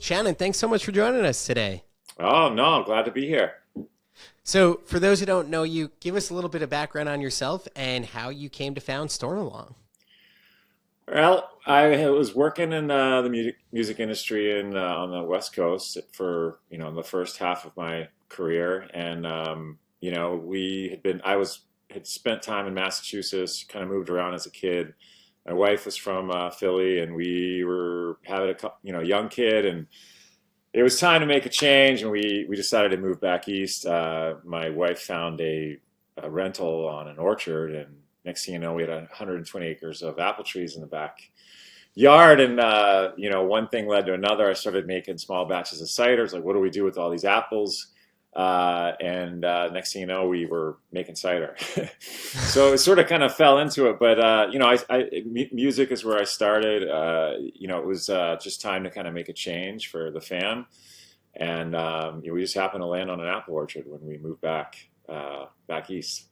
Shannon, thanks so much for joining us today. Oh, no, I'm glad to be here. So, for those who don't know you, give us a little bit of background on yourself and how you came to found Stormalong. Well, I was working in the music industry on the West Coast for, the first half of my career. And, had spent time in Massachusetts, kind of moved around as a kid. My wife was from Philly, and we were having young kid, and it was time to make a change, and we decided to move back east. My wife found a rental on an orchard, and next thing you know, we had 120 acres of apple trees in the backyard. And one thing led to another. I started making small batches of ciders. Like, what do we do with all these apples? And next thing you know, we were making cider. So it sort of kind of fell into it. But music is where I started. It was just time to kind of make a change for the fam, and we just happened to land on an apple orchard when we moved back east.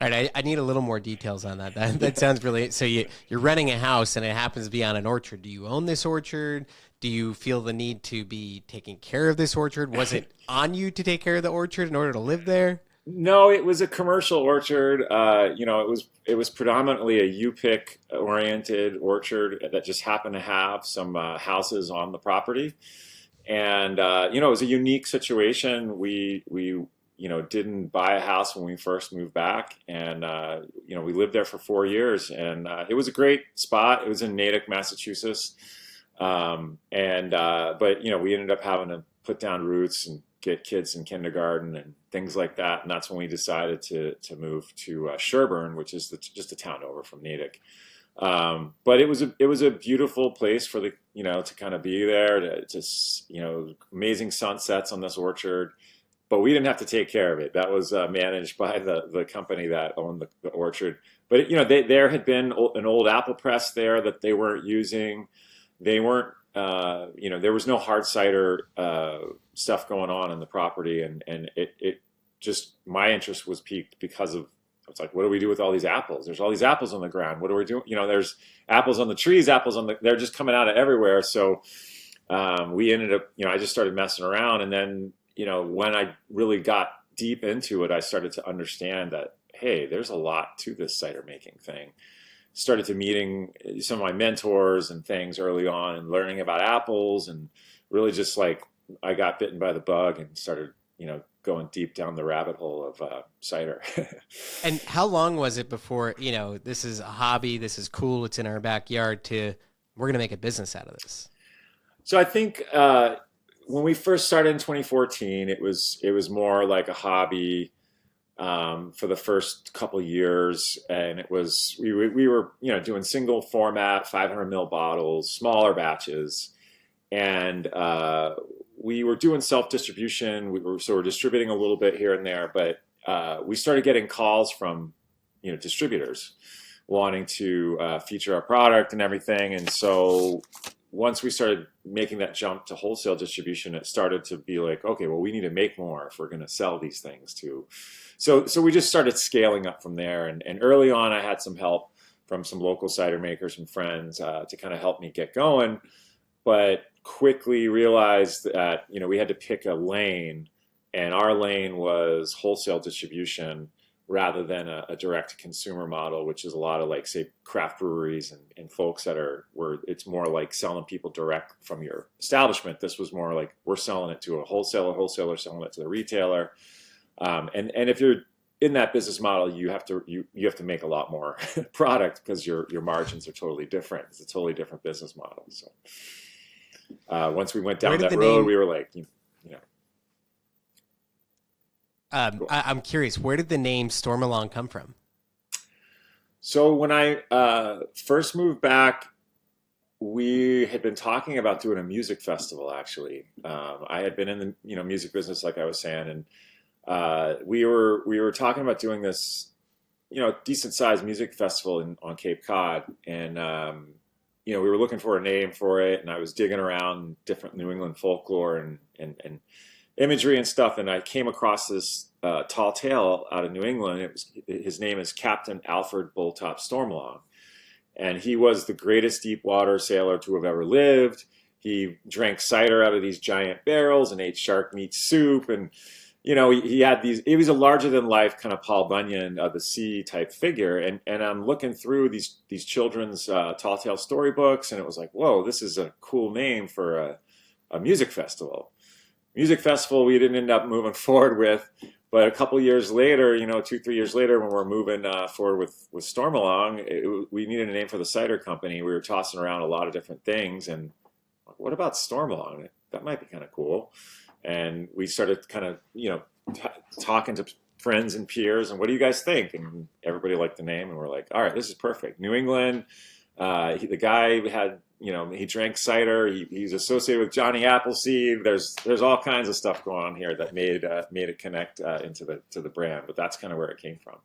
All right, I need a little more details on that. That sounds really. So you're renting a house and it happens to be on an orchard. Do you own this orchard? Do you feel the need to be taking care of this orchard? Was it on you to take care of the orchard in order to live there? No, it was a commercial orchard. It was predominantly a U-pick oriented orchard that just happened to have some houses on the property, and it was a unique situation. We didn't buy a house when we first moved back, and we lived there for 4 years, and it was a great spot. It was in Natick, Massachusetts, but we ended up having to put down roots and get kids in kindergarten and things like that, and that's when we decided to move to Sherburne, which is just a town over from Natick. But it was a beautiful place for to kind of be there, to just amazing sunsets on this orchard. But we didn't have to take care of it. That was managed by the company that owned the orchard. But there had been an old apple press there that they weren't using. They weren't, there was no hard cider stuff going on in the property, and it just, my interest was piqued because of, it's like, what do we do with all these apples? There's all these apples on the ground. What do we do? There's apples on the trees, they're just coming out of everywhere. So we ended up, I just started messing around, and then when I really got deep into it, I started to understand that, hey, there's a lot to this cider making thing. Started to meeting some of my mentors and things early on, and learning about apples, and really just like I got bitten by the bug and started, going deep down the rabbit hole of cider. And how long was it before, this is a hobby, this is cool, it's in our backyard, to we're going to make a business out of this? So I think when we first started in 2014, it was more like a hobby for the first couple of years, and it was we were doing single format 500 ml bottles, smaller batches, and we were doing self distribution. We were sort of distributing a little bit here and there, but we started getting calls from distributors wanting to feature our product and everything, and so once we started making that jump to wholesale distribution, it started to be like, okay, well, we need to make more if we're going to sell these things too. So we just started scaling up from there. And early on, I had some help from some local cider makers and friends to kind of help me get going, but quickly realized that, we had to pick a lane, and our lane was wholesale distribution rather than a direct consumer model, which is a lot of, like, say, craft breweries and folks where it's more like selling people direct from your establishment. This was more like we're selling it to a wholesaler selling it to the retailer. And if you're in that business model, you have to make a lot more product because your margins are totally different. It's a totally different business model. So once we went down that road, we were like, I'm curious, where did the name Stormalong come from? So when I first moved back, we had been talking about doing a music festival. Actually, I had been in the music business, like I was saying, and we were talking about doing this decent sized music festival on Cape Cod, and we were looking for a name for it, and I was digging around different New England folklore and imagery and stuff, and I came across this tall tale out of New England. His name is Captain Alfred Bulltop Stormalong, and he was the greatest deep water sailor to have ever lived. he drank cider out of these giant barrels and ate shark meat soup. And, he had he was a larger than life kind of Paul Bunyan of the sea type figure. And I'm looking through these children's tall tale storybooks, and it was like, whoa, this is a cool name for a music festival. Music festival we didn't end up moving forward with, but a couple years later, 2, 3 years later, when we're moving forward with Stormalong, we needed a name for the cider company. We were tossing around a lot of different things, and what about Stormalong? That might be kind of cool. And we started kind of, talking to friends and peers, and what do you guys think? And everybody liked the name, and we're like, all right, this is perfect. New England. The guy had, he drank cider. He's associated with Johnny Appleseed. There's all kinds of stuff going on here that made it connect to the brand. But that's kind of where it came from.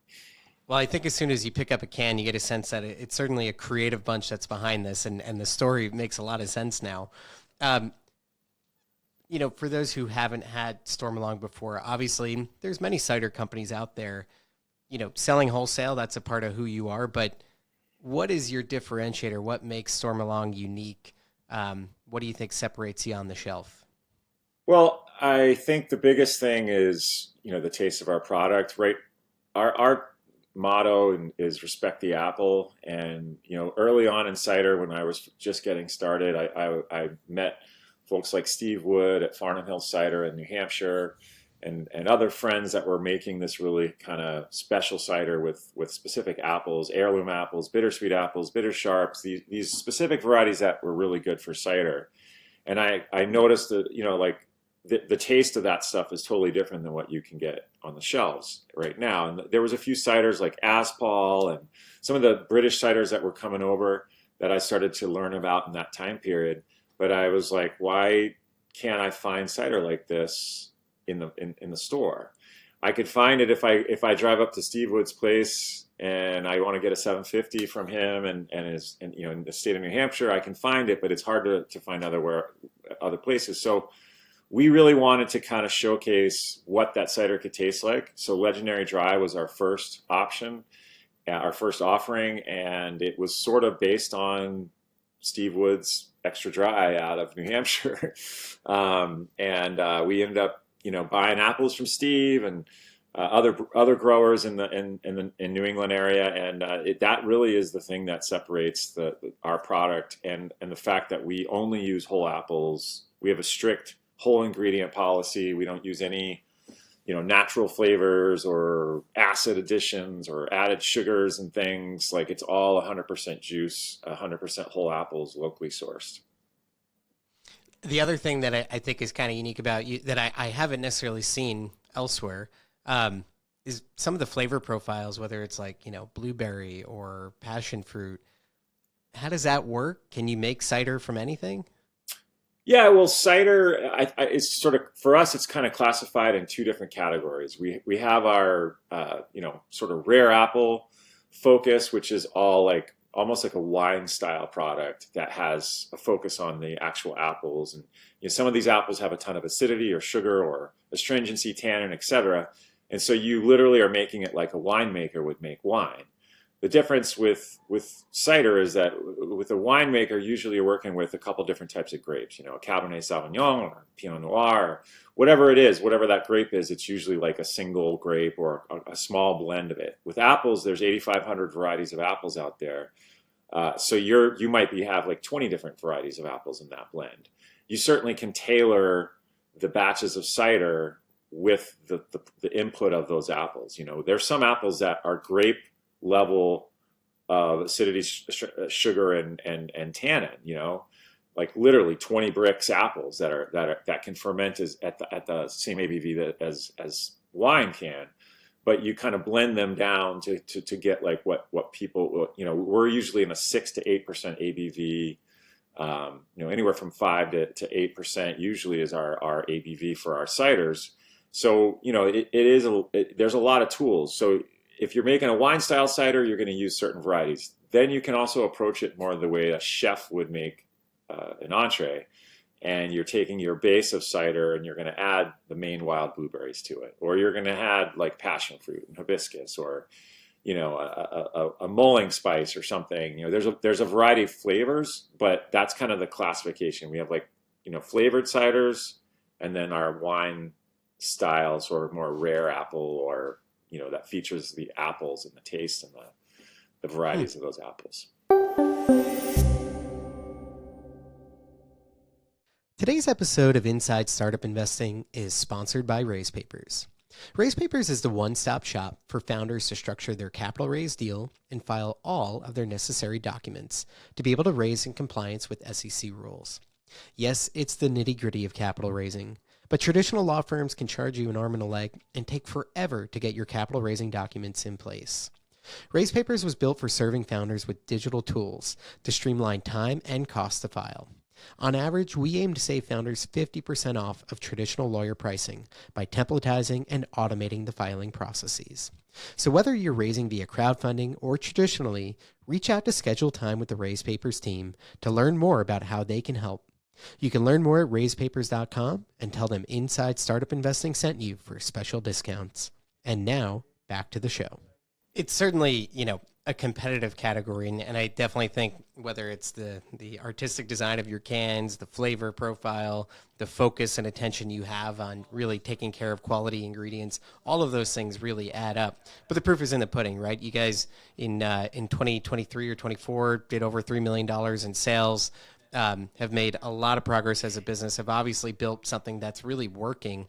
Well, I think as soon as you pick up a can, you get a sense that it's certainly a creative bunch that's behind this, and the story makes a lot of sense now. For those who haven't had Stormalong before, obviously there's many cider companies out there, selling wholesale. That's a part of who you are, but what is your differentiator? What makes Stormalong unique? What do you think separates you on the shelf? Well, I think the biggest thing is, the taste of our product, right? Our motto is respect the apple. And, early on in cider, when I was just getting started, I met folks like Steve Wood at Farnham Hill Cider in New Hampshire, and other friends that were making this really kind of special cider with specific apples, heirloom apples, bittersweet apples, bitter sharps, these specific varieties that were really good for cider. And I noticed that, the taste of that stuff is totally different than what you can get on the shelves right now. And there was a few ciders like Aspal and some of the British ciders that were coming over that I started to learn about in that time period. But I was like, why can't I find cider like this in the store? I could find it if I drive up to Steve Wood's place and I want to get a 750 from him and in the state of New Hampshire, I can find it, but it's hard to find other places. So we really wanted to kind of showcase what that cider could taste like. So Legendary Dry was our first option, our first offering, and it was sort of based on Steve Wood's Extra Dry out of New Hampshire. We ended up, buying apples from Steve and other growers in New England area, and that really is the thing that separates our product and the fact that we only use whole apples. We have a strict whole ingredient policy. We don't use any, natural flavors or acid additions or added sugars and things. Like, it's all 100% juice, 100% whole apples, locally sourced. The other thing that I think is kind of unique about you that I haven't necessarily seen elsewhere is some of the flavor profiles, whether it's like, blueberry or passion fruit. How does that work? Can you make cider from anything? Yeah, well, cider, it's sort of, for us, it's kind of classified in two different categories. We have our, sort of rare apple focus, which is all like almost like a wine style product that has a focus on the actual apples. And some of these apples have a ton of acidity or sugar or astringency, tannin, etc. And so you literally are making it like a winemaker would make wine. The difference with cider is that with a winemaker, usually you're working with a couple different types of grapes, a Cabernet Sauvignon or Pinot Noir, or whatever it is, whatever that grape is, it's usually like a single grape or a small blend of it. With apples, there's 8,500 varieties of apples out there. So you might have like 20 different varieties of apples in that blend. You certainly can tailor the batches of cider with the input of those apples. There's some apples that are grape level of acidity, sugar, and tannin. Like literally 20 bricks apples that can ferment at the same ABV as wine can, but you kind of blend them down to get like what people we're usually in a 6 to 8% ABV. Anywhere from 5 to 8% usually is our ABV for our ciders. So there's a lot of tools. So if you're making a wine style cider, you're going to use certain varieties. Then you can also approach it more the way a chef would make an entree. And you're taking your base of cider and you're going to add the Maine wild blueberries to it. Or you're going to add like passion fruit and hibiscus or, a mulling spice or something. There's a variety of flavors, but that's kind of the classification. We have like, flavored ciders, and then our wine styles or more rare apple, or, that features the apples and the taste and the varieties of those apples. Today's episode of Inside Startup Investing is sponsored by Raise Papers. Raise Papers is the one-stop shop for founders to structure their capital raise deal and file all of their necessary documents to be able to raise in compliance with SEC rules. Yes, it's the nitty-gritty of capital raising, but traditional law firms can charge you an arm and a leg and take forever to get your capital raising documents in place. Raise Papers was built for serving founders with digital tools to streamline time and cost to file. On average, we aim to save founders 50% off of traditional lawyer pricing by templatizing and automating the filing processes. So whether you're raising via crowdfunding or traditionally, reach out to schedule time with the Raise Papers team to learn more about how they can help. You can learn more at raisepapers.com and tell them Inside Startup Investing sent you for special discounts. And now, back to the show. It's certainly, a competitive category, and I definitely think whether it's the artistic design of your cans, the flavor profile, the focus and attention you have on really taking care of quality ingredients, all of those things really add up. But the proof is in the pudding, right? You guys in 2023 or 24 did over $3 million in sales, have made a lot of progress as a business, have obviously built something that's really working.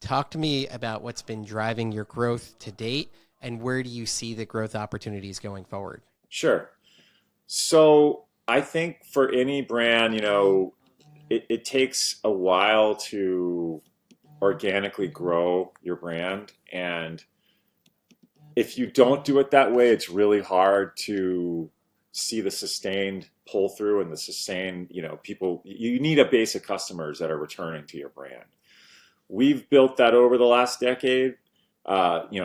Talk to me about what's been driving your growth to date, and where do you see the growth opportunities going forward? Sure. So I think for any brand, it takes a while to organically grow your brand. And if you don't do it that way, it's really hard to see the sustained pull through and the sustained, people. You need a base of customers that are returning to your brand. We've built that over the last decade.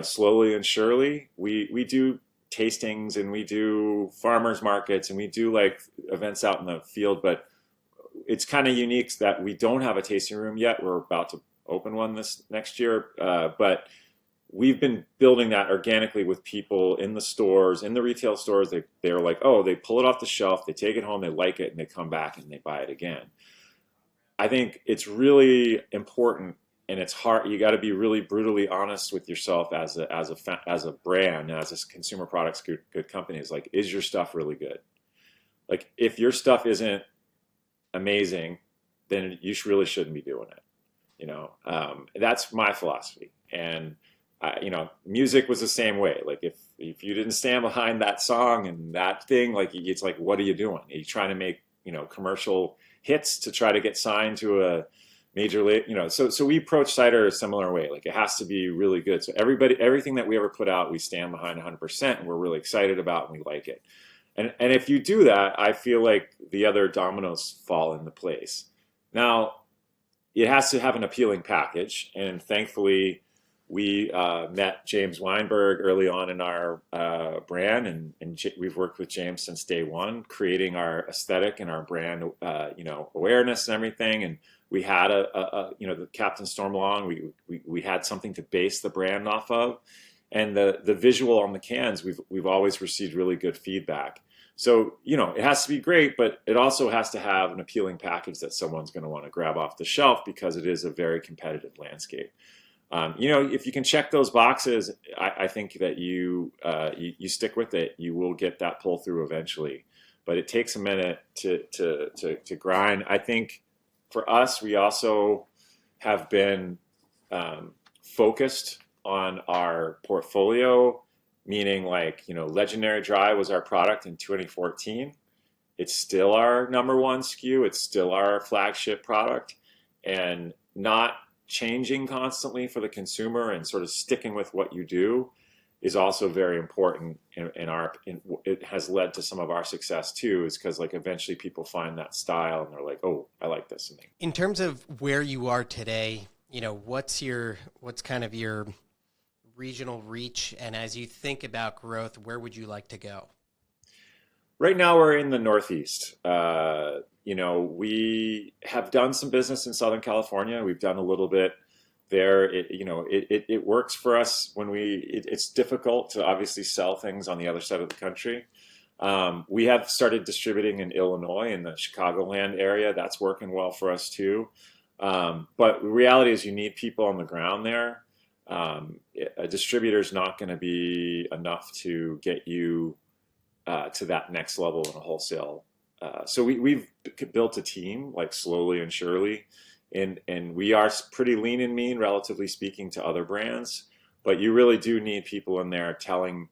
Slowly and surely. We do tastings, and we do farmers markets, and we do like events out in the field, but it's kind of unique that we don't have a tasting room yet. We're about to open one this next year, but we've been building that organically with people in the stores, in the retail stores. They're like, oh, they pull it off the shelf, they take it home, they like it, and they come back and they buy it again. I think it's really important. And it's hard. You got to be really brutally honest with yourself as a brand, as a consumer products good company. Is like, is your stuff really good? Like, if your stuff isn't amazing, then you really shouldn't be doing it. That's my philosophy. And music was the same way. Like, if you didn't stand behind that song and that thing, like, it's like, what are you doing? Are you trying to make commercial hits to try to get signed to a major, so we approach cider a similar way. Like, it has to be really good. So everything that we ever put out, we stand behind 100%, and we're really excited about, and we like it. And if you do that, I feel like the other dominoes fall into place. Now, it has to have an appealing package, and thankfully, we met James Weinberg early on in our brand, and we've worked with James since day one, creating our aesthetic and our brand, awareness and everything. And we had the Captain Stormalong. We had something to base the brand off of, and the visual on the cans. We've always received really good feedback. So it has to be great, but it also has to have an appealing package that someone's going to want to grab off the shelf, because it is a very competitive landscape. If you can check those boxes, I think that you stick with it, you will get that pull through eventually. But it takes a minute to grind. I think for us, we also have been focused on our portfolio, meaning Legendary Dry was our product in 2014. It's still our number one SKU. It's still our flagship product, and not changing constantly for the consumer and sort of sticking with what you do is also very important it has led to some of our success too, is because eventually people find that style and they're like, oh, I like this. In terms of where you are today, what's kind of your regional reach, and as you think about growth, where would you like to go? Right now we're in the Northeast. We have done some business in Southern California. We've done a little bit it works for us when it's difficult to obviously sell things on the other side of the country. We have started distributing in Illinois, in the Chicagoland area. That's working well for us too. But the reality is you need people on the ground there. A distributor is not going to be enough to get you to that next level in a wholesale. So we've built a team, like, slowly and surely, and we are pretty lean and mean, relatively speaking, to other brands. But you really do need people in there telling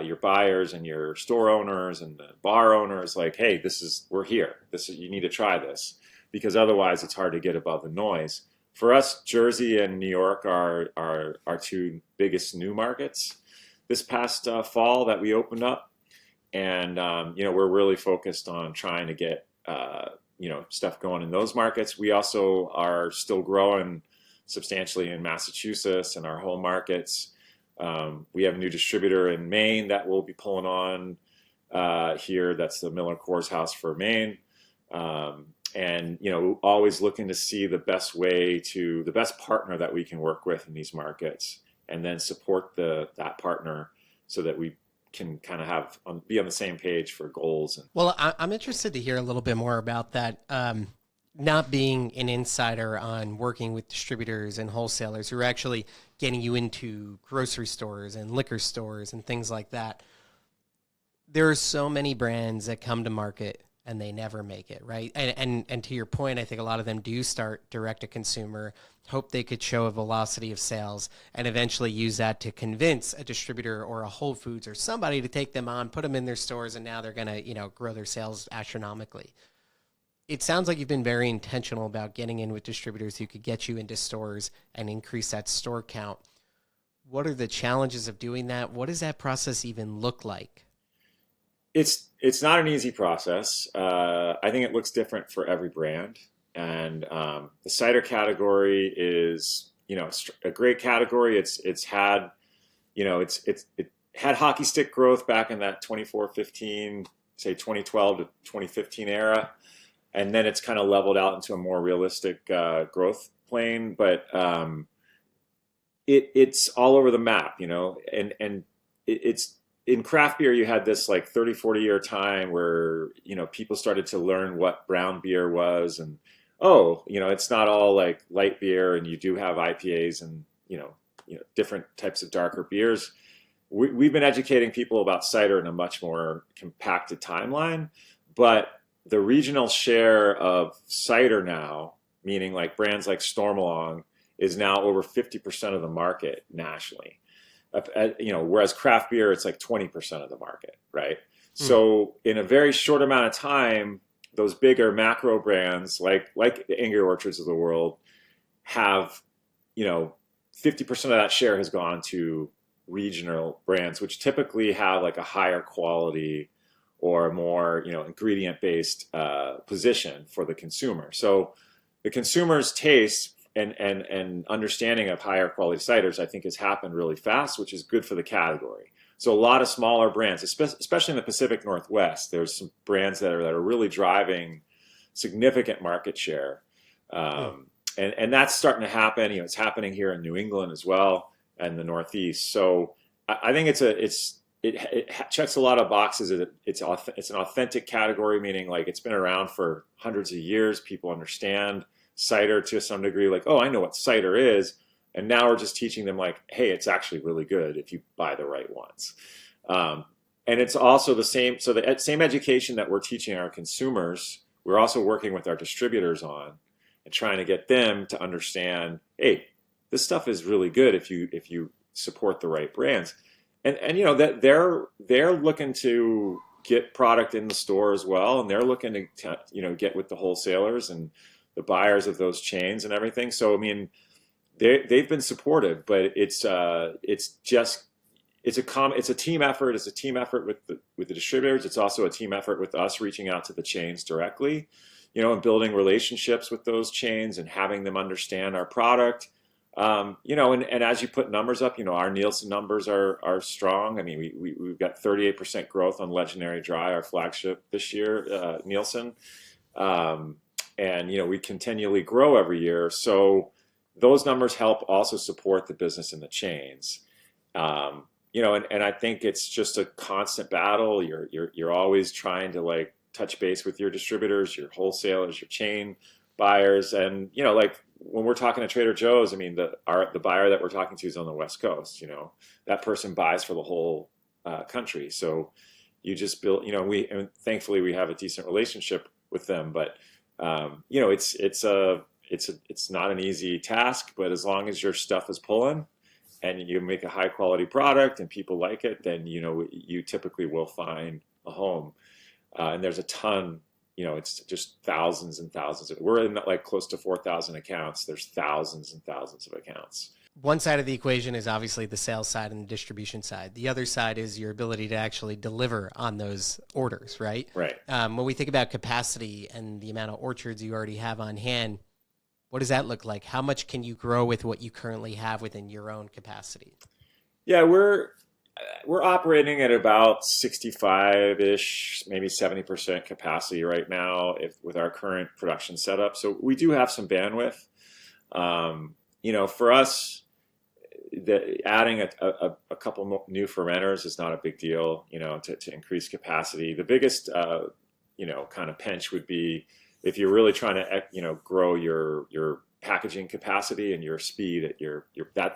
your buyers and your store owners and the bar owners, like, hey, we're here. You need to try this, because otherwise it's hard to get above the noise. For us, Jersey and New York are our two biggest new markets this past fall that we opened up. And, we're really focused on trying to get, stuff going in those markets. We also are still growing substantially in Massachusetts and our home markets. We have a new distributor in Maine that we'll be pulling on here. That's the Miller Coors House for Maine. And, always looking to see the best partner that we can work with in these markets, and then support that partner so that we can kind of be on the same page for goals. Well, I'm interested to hear a little bit more about that. Not being an insider on working with distributors and wholesalers who are actually getting you into grocery stores and liquor stores and things like that. There are so many brands that come to market and they never make it, right? And to your point, I think a lot of them do start direct to consumer, hope they could show a velocity of sales, and eventually use that to convince a distributor or a Whole Foods or somebody to take them on, put them in their stores, and now they're going to, grow their sales astronomically. It sounds like you've been very intentional about getting in with distributors who could get you into stores and increase that store count. What are the challenges of doing that? What does that process even look like? It's not an easy process. I think it looks different for every brand. And the cider category is, a great category. It had hockey stick growth back in that 2015, say 2012 to 2015 era. And then it's kind of leveled out into a more realistic growth plane. But it's all over the map, and it's in craft beer. You had this like 30, 40 year time where, people started to learn what brown beer was, and, it's not all like light beer, and you do have IPAs and, different types of darker beers. We've been educating people about cider in a much more compacted timeline, but the regional share of cider now, meaning like brands like Stormalong, is now over 50% of the market nationally. Whereas craft beer, it's like 20% of the market, right? So in a very short amount of time, those bigger macro brands like the Angry Orchards of the world have, 50% of that share has gone to regional brands, which typically have like a higher quality or more, ingredient-based position for the consumer. So the consumer's taste and understanding of higher quality ciders, I think, has happened really fast, which is good for the category. So a lot of smaller brands, especially in the Pacific Northwest, there's some brands that are really driving significant market share. And that's starting to happen. It's happening here in New England as well, and the Northeast. So I think it checks a lot of boxes. It's an authentic category, meaning like it's been around for hundreds of years. People understand cider to some degree, like, oh, I know what cider is. And now we're just teaching them like, hey, it's actually really good if you buy the right ones. And it's also the same. So the same education that we're teaching our consumers, we're also working with our distributors on and trying to get them to understand, hey, this stuff is really good if you support the right brands. And that they're looking to get product in the store as well, and they're looking to get with the wholesalers and the buyers of those chains and everything. So I mean, they've been supportive, but it's a team effort. It's a team effort with the distributors. It's also a team effort with us reaching out to the chains directly, and building relationships with those chains and having them understand our product. And as you put numbers up, our Nielsen numbers are strong. I mean, we've got 38% growth on Legendary Dry, our flagship this year, Nielsen. And we continually grow every year. So, those numbers help also support the business in the chains. And I think it's just a constant battle. You're always trying to like touch base with your distributors, your wholesalers, your chain buyers, and like when we're talking to Trader Joe's, I mean the buyer that we're talking to is on the West Coast. That person buys for the whole country, so you just build. And thankfully we have a decent relationship with them, but it's not an easy task. But as long as your stuff is pulling and you make a high quality product and people like it, then you typically will find a home. And there's a ton. It's just thousands and thousands. We're in like close to 4,000 accounts. There's thousands and thousands of accounts. One side of the equation is obviously the sales side and the distribution side. The other side is your ability to actually deliver on those orders, right? Right. When we think about capacity and the amount of orchards you already have on hand, what does that look like? How much can you grow with what you currently have within your own capacity? Yeah, we're operating at about 65-ish, maybe 70% capacity right now with our current production setup. So we do have some bandwidth. For us, adding a couple new fermenters is not a big deal, to increase capacity. The biggest, kind of pinch would be if you're really trying to, grow your packaging capacity and your speed at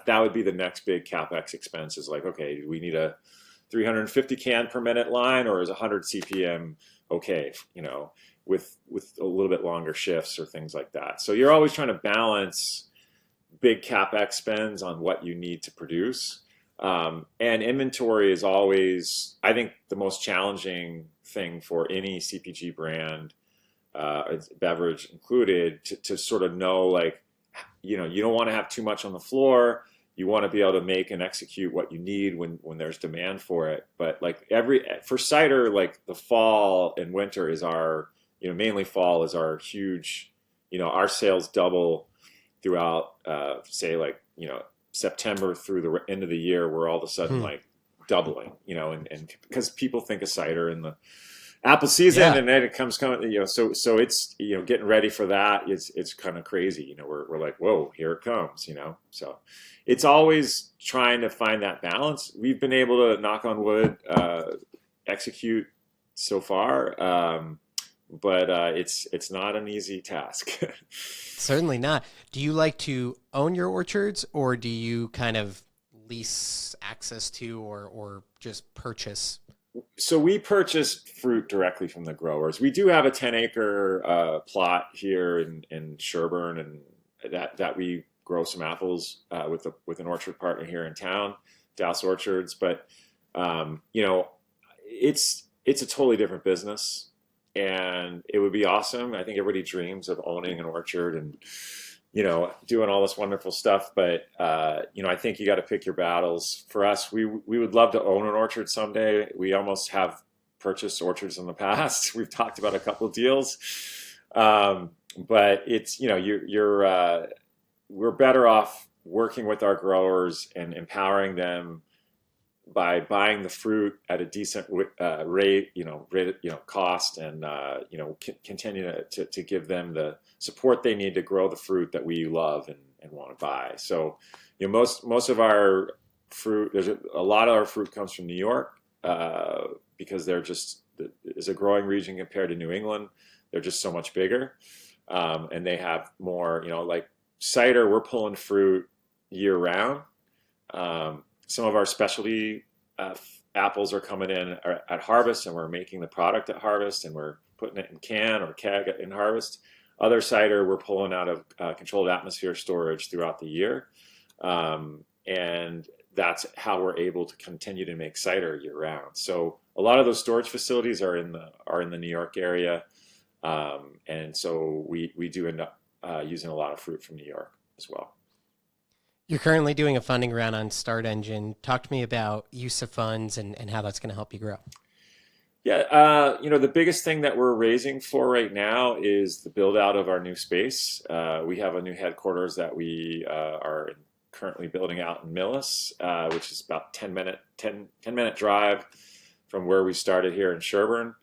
that would be the next big CapEx expense. Is like, okay, do we need a 350 can per minute line, or is 100 CPM okay? With a little bit longer shifts or things like that. So you're always trying to balance big CapEx spends on what you need to produce. And inventory is always, I think, the most challenging thing for any CPG brand, beverage included, to sort of know, like, you don't want to have too much on the floor. You want to be able to make and execute what you need when there's demand for it. But like for cider, like the fall and winter is mainly fall is our huge, our sales double throughout, September through the end of the year. We're all of a sudden like doubling, and because people think of cider in the apple season, and then it comes coming, so it's, getting ready for that. It's kind of crazy. We're like, whoa, here it comes, so it's always trying to find that balance. We've been able to, knock on wood, execute so far. But it's not an easy task. Certainly not. Do you like to own your orchards, or do you kind of lease access to, or just purchase? So we purchase fruit directly from the growers. We do have a 10-acre plot here in Sherburne, and that we grow some apples with an orchard partner here in town, Dallas Orchards. But it's a totally different business. And it would be awesome. I think everybody dreams of owning an orchard and, doing all this wonderful stuff. But, I think you got to pick your battles. For us, we would love to own an orchard someday. We almost have purchased orchards in the past. We've talked about a couple of deals. But it's, we're better off working with our growers and empowering them by buying the fruit at a decent rate, cost, and continue to give them the support they need to grow the fruit that we love and want to buy. So, most of our fruit, a lot of our fruit comes from New York, because is a growing region compared to New England. They're just so much bigger, and they have more. Like cider, we're pulling fruit year round. Some of our specialty apples are coming in at harvest, and we're making the product at harvest, and we're putting it in can or keg in harvest. Other cider we're pulling out of controlled atmosphere storage throughout the year, and that's how we're able to continue to make cider year round. So a lot of those storage facilities are in the New York area, and so we do end up using a lot of fruit from New York as well. You're currently doing a funding round on Start Engine. Talk to me about use of funds and how that's going to help you grow. Yeah, the biggest thing that we're raising for right now is the build out of our new space. We have a new headquarters that we are currently building out in Millis, which is about 10 minute drive from where we started here in Sherburne.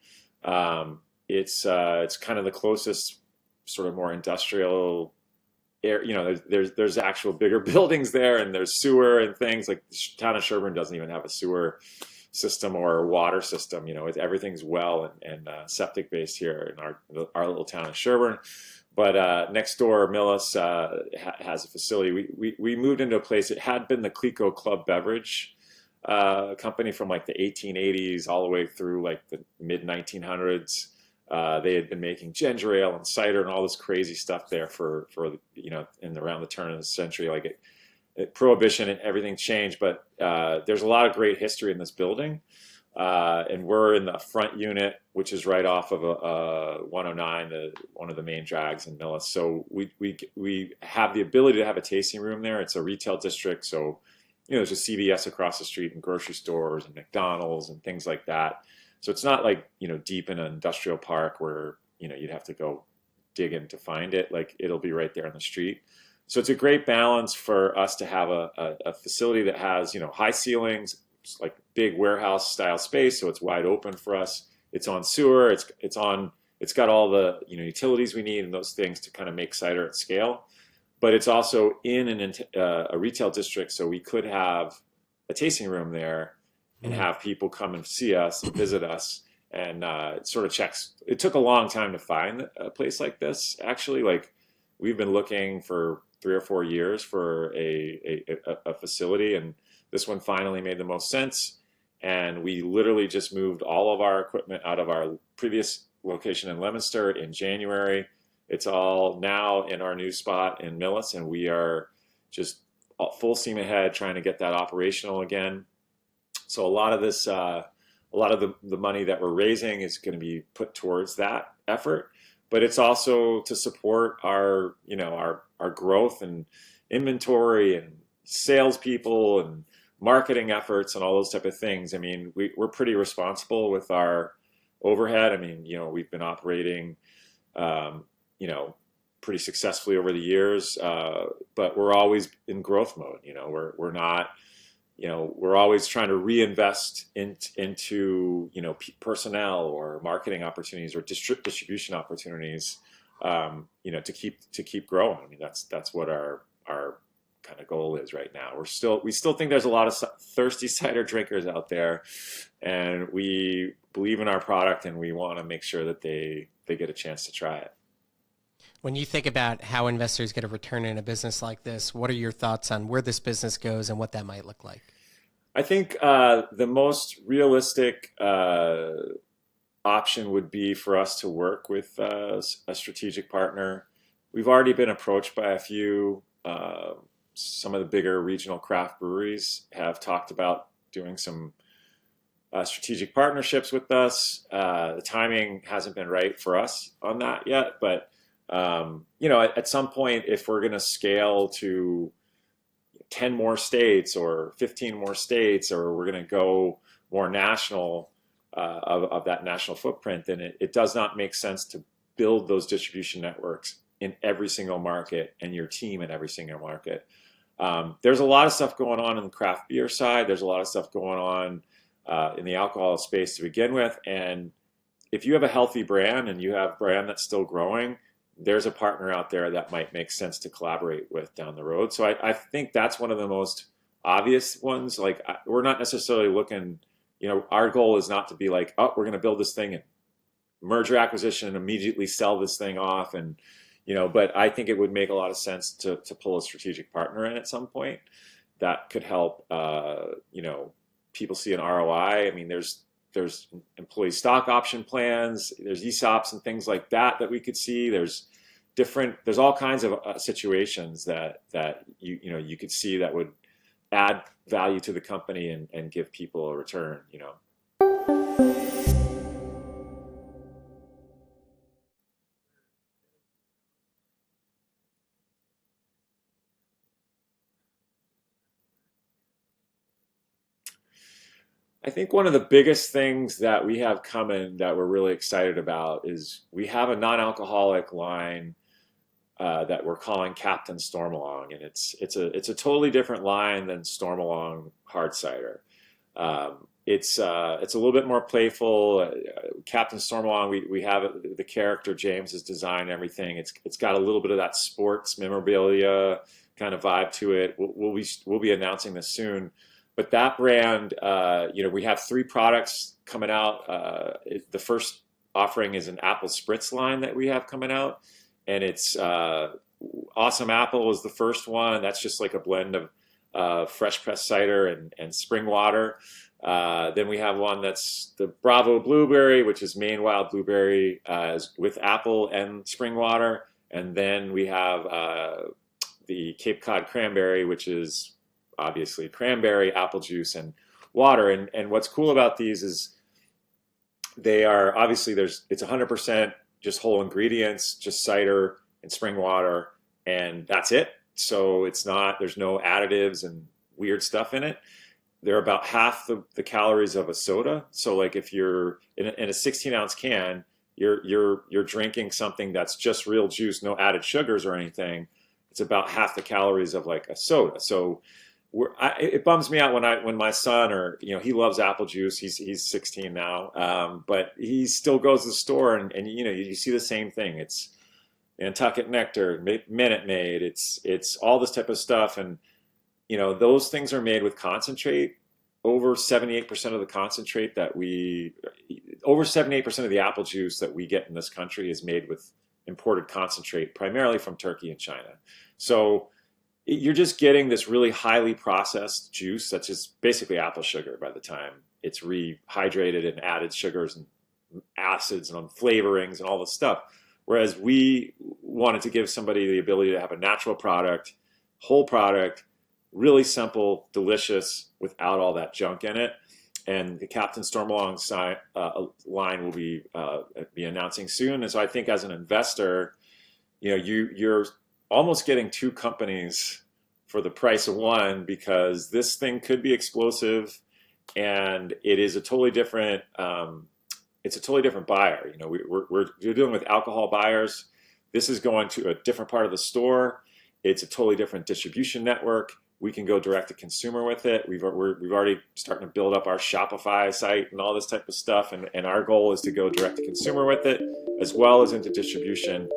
It's kind of the closest sort of more industrial air, there's actual bigger buildings there, and there's sewer and things. Like the town of Sherburne doesn't even have a sewer system or a water system. Everything's well and septic based here in our little town of Sherburne. But next door, Millis has a facility. We moved into a place. It had been the Clico Club Beverage company from like the 1880s all the way through like the mid 1900s. They had been making ginger ale and cider and all this crazy stuff there for in around the turn of the century. Like Prohibition and everything changed, but there's a lot of great history in this building. And we're in the front unit, which is right off of 109, one of the main drags in Millis. So we have the ability to have a tasting room there. It's a retail district, so there's a CVS across the street and grocery stores and McDonald's and things like that. So it's not like deep in an industrial park where you'd have to go dig in to find it. Like it'll be right there on the street. So it's a great balance for us to have a facility that has high ceilings. It's like big warehouse style space, so it's wide open for us. It's on sewer. It's got all the utilities we need and those things to kind of make cider at scale. But it's also in a retail district, so we could have a tasting room there and have people come and see us and visit us. And it sort of checks. It took a long time to find a place like this. Actually, like we've been looking for 3 or 4 years for a facility, and this one finally made the most sense. And we literally just moved all of our equipment out of our previous location in Leominster in January. It's all now in our new spot in Millis, and we are just full steam ahead trying to get that operational again. So a lot of this, a lot of the money that we're raising is going to be put towards that effort, but it's also to support our growth and inventory and salespeople and marketing efforts and all those type of things. I mean, we're pretty responsible with our overhead. I mean, we've been operating, pretty successfully over the years, but we're always in growth mode. We're not, we're always trying to reinvest into personnel or marketing opportunities or distribution opportunities, to keep growing. I mean, that's what our kind of goal is right now. We still think there's a lot of thirsty cider drinkers out there, and we believe in our product, and we want to make sure that they get a chance to try it. When you think about how investors get a return in a business like this, what are your thoughts on where this business goes and what that might look like? I think the most realistic option would be for us to work with a strategic partner. We've already been approached by a few. Some of the bigger regional craft breweries have talked about doing some strategic partnerships with us. The timing hasn't been right for us on that yet, but at some point, if we're going to scale to 10 more states or 15 more states, or we're going to go more national of that national footprint, then it does not make sense to build those distribution networks in every single market and your team in every single market. There's a lot of stuff going on in the craft beer side. There's a lot of stuff going on in the alcohol space to begin with. And if you have a healthy brand and you have a brand that's still growing, there's a partner out there that might make sense to collaborate with down the road. So I think that's one of the most obvious ones. Like we're not necessarily looking, our goal is not to be like, oh, we're going to build this thing and merger acquisition and immediately sell this thing off. And, but I think it would make a lot of sense to pull a strategic partner in at some point that could help, people see an ROI. I mean, there's employee stock option plans, there's ESOPs and things like that we could see. There's all kinds of situations that you could see that would add value to the company and give people a return. I think one of the biggest things that we have coming that we're really excited about is we have a non-alcoholic line that we're calling Captain Stormalong, and it's a totally different line than Stormalong hard cider. it's a little bit more playful. Captain Stormalong, we have the character James has designed everything. It's got a little bit of that sports memorabilia kind of vibe to it. We'll be announcing this soon. But that brand, we have 3 products coming out. The first offering is an apple spritz line that we have coming out, and it's Awesome Apple is the first one. That's just like a blend of fresh pressed cider and spring water. Then we have one that's the Bravo Blueberry, which is Maine wild blueberry with apple and spring water. And then we have the Cape Cod Cranberry, which is obviously cranberry, apple juice, and water. And what's cool about these is they are obviously it's 100% just whole ingredients, just cider and spring water, and that's it. So there's no additives and weird stuff in it. They're about half the calories of a soda. So like if you're in a 16-ounce can, you're drinking something that's just real juice, no added sugars or anything. It's about half the calories of like a soda. So it bums me out when my son, or he loves apple juice. He's 16 now, but he still goes to the store and you see the same thing. It's Nantucket Nectar, Minute Maid. It's all this type of stuff, and those things are made with concentrate. Over 78% of the concentrate over 78% of the apple juice that we get in this country is made with imported concentrate, primarily from Turkey and China. So you're just getting this really highly processed juice that's just basically apple sugar by the time it's rehydrated and added sugars and acids and flavorings and all this stuff. Whereas we wanted to give somebody the ability to have a natural product, whole product, really simple, delicious, without all that junk in it. And the Captain Stormalong line will be announcing soon. And so I think as an investor, you're almost getting 2 companies for the price of one, because this thing could be explosive, and it is a totally different. It's a totally different buyer. We're dealing with alcohol buyers. This is going to a different part of the store. It's a totally different distribution network. We can go direct to consumer with it. We've already starting to build up our Shopify site and all this type of stuff. And our goal is to go direct to consumer with it, as well as into distribution,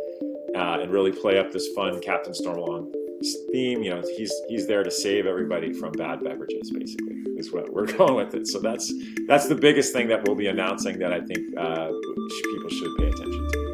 and really play up this fun Captain Stormalong theme. He's there to save everybody from bad beverages, basically, is what we're going with it. So that's the biggest thing that we'll be announcing that I think people should pay attention to.